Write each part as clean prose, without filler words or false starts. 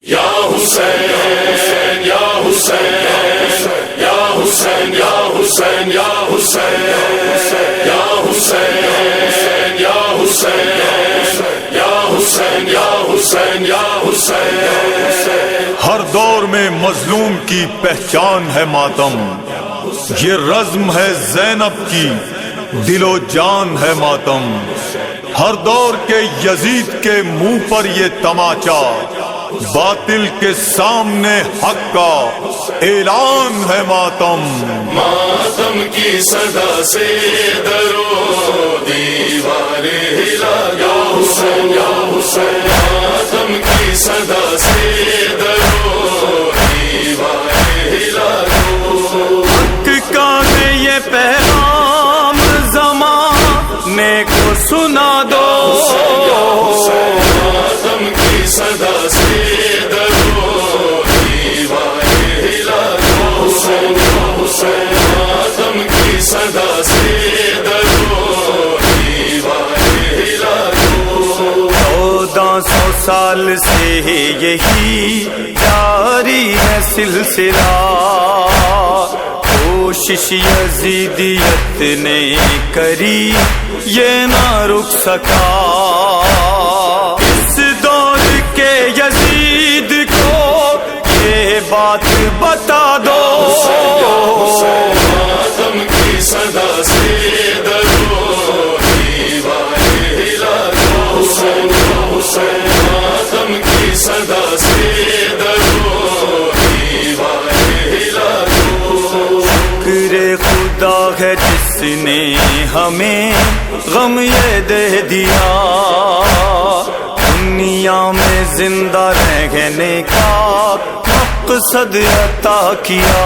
یا حسین یا حسین یا حسین یا حسین یا حسین یا حسین یا حسین یا حسین یا حسین یا حسین. ہر دور میں مظلوم کی پہچان ہے ماتم، یہ رزم ہے زینب کی، دل و جان ہے ماتم. ہر دور کے یزید کے منہ پر یہ تماچا، باطل کے سامنے حق کا اعلان ہے ماتم. ماتم کی صدا سے درو دیواریں ہلا، یا حسین یا حسین. ماتم کی صدا سے درو دیواریں ہلا دو. حق کا ہے یہ پیغام زمانے کو سنا دو. ماتم کی صدا سے درو دیواریں ہلا دو. ماتم کی صدا سے درو دیواریں ہلا دو. 1400 سال سے یہی جاری ہے سلسلہ، کوشش یزیدیت نے کری یہ نہ رک سکا. اس دور کے یزید کو یہ بات بتا دو. ماتم کی صدا سے درو دیواریں ہلا دو. ماتم کی صدا سے درو دیواریں ہلا دو. شکر خدا ہے جس نے ہمیں غم یہ دے دیا، دنیا میں زندہ رہنے کا مقصد عطا کیا.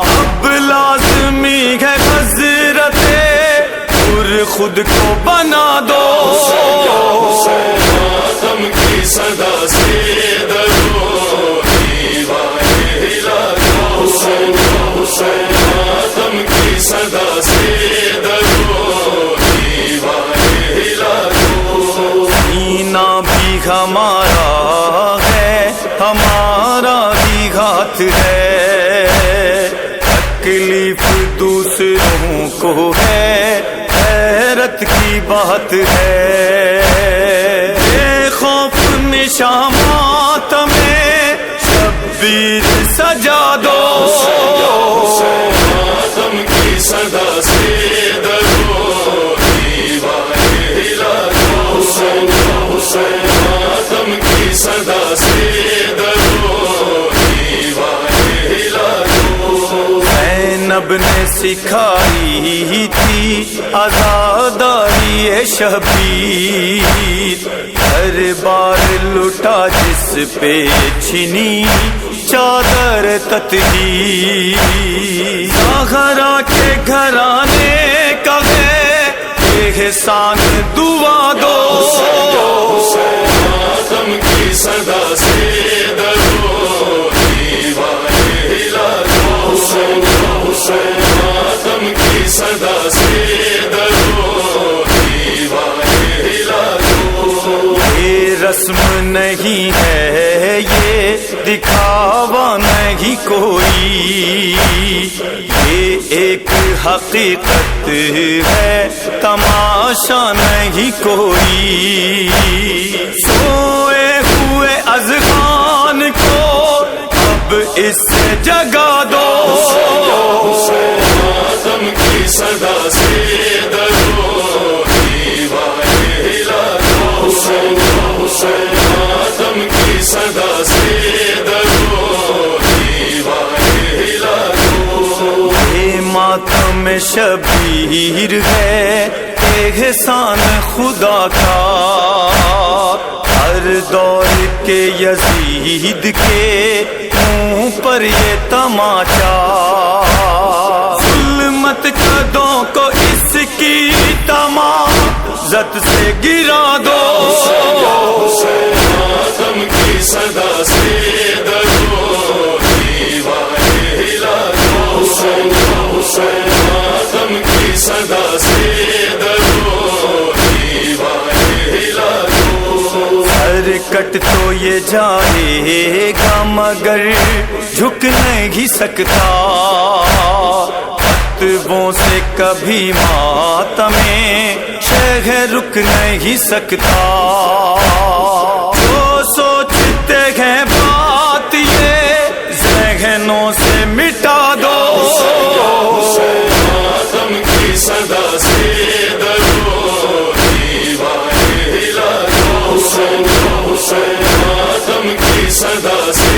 اب لازمی ہے حضرت اور خود کو بنا دو. ماتم کی صدا سے درو دیواریں ہلا دو. ماتم کی صدا سے درو دیواریں ہلا دو. سینہ بھی ہمارا ہے، ہمارا بھی ہاتھ ہے، تکلیف دوسروں کو ہے، حیرت کی بات ہے. بے خوف نشامات میں شبیر سجا دو. ماتم کی صدا سے درو دیواریں ہلا دو. ماتم کی صدا سے درو دیواریں ہلا دو. زینب نے سکھائی تھی آزاداری شبیر، ہر بار لٹا جس پہ چھنی چادر تطہیر. زہرا کے گھرانے کا ہے احسان دعا دو. ماتم کی صدا سے درو دیواریں ہلا دو. ماتم کی صدا سے درو دیواریں ہلا دو. یہ رسم نہیں ہے، یہ دکھاوا نہیں کوئی، یہ ایک حقیقت ہے، تماشا نہیں کوئی. سوئے ہوئے اذہان کو اب اس سے جگا دو. ماتم کی صدا سے درو دیواریں ہلا دو. ماتم کی صدا سے درو دیواریں ہلا دو. یہ ماتم شبیر ہے احسان خدا کا، ہر دور کے یزید کے منہ پر یہ تماچا. ظلمت قدوں کو اس کی تمازت سے گرا دو. ماتم کی صدا سے درو دیواریں ہلا دو. ماتم کی صدا سے درو دیواریں ہلا دو. ہر کٹ تو یہ جائے گا مگر جھک نہیں سکتا، خطبوں سے کبھی ماتم شہر رک نہیں سکتا۔ جو سوچتے ہیں بات یہ ذہنوں سے مٹا دو، ماتم کی صدا سے درو دیوارے ہلا دو، حسین حسین ماتم کی صدا سے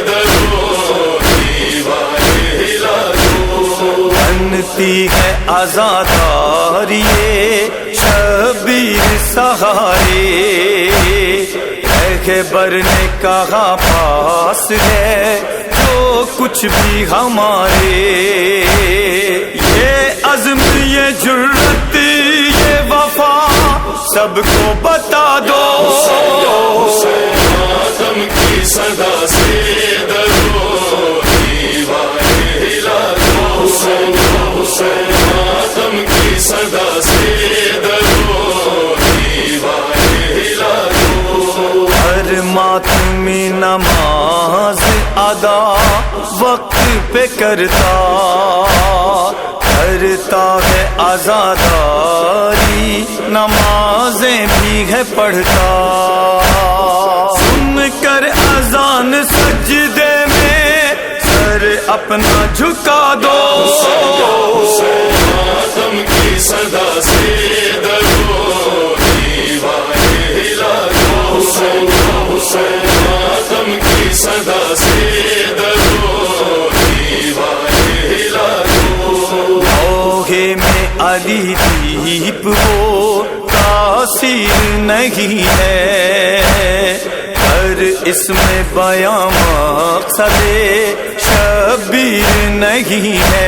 درو دیوارے ہلا دو۔ بنتی ہے آزاداری شبیر سہارے، خیبر نے کہا پاس ہے جو کچھ بھی ہمارے، یہ عزم یہ جرت یہ وفا سب کو بتا دو، ماتم کی صدا سے درو دیوارے ہلا دو، حسین حسین ماتم کی صدا سے درو دیوارے ہلا دو۔ ہر ماتمی نماز ادا وقت پہ کرتا، کرتا ہے آزاداری نمازیں بھی ہے پڑھتا، سن کر اذان سجدے میں سر اپنا جھکا دو، ماتم کی صدا سے درو دیوارے ہلا دو، حسین حسین ماتم کی صدا سے درو دیوارے ہلا دو۔ لوہے میں علی دیپ وہ تاثیر نہیں ہے، پر اس میں بیاں مقصد شبیر نہیں ہے،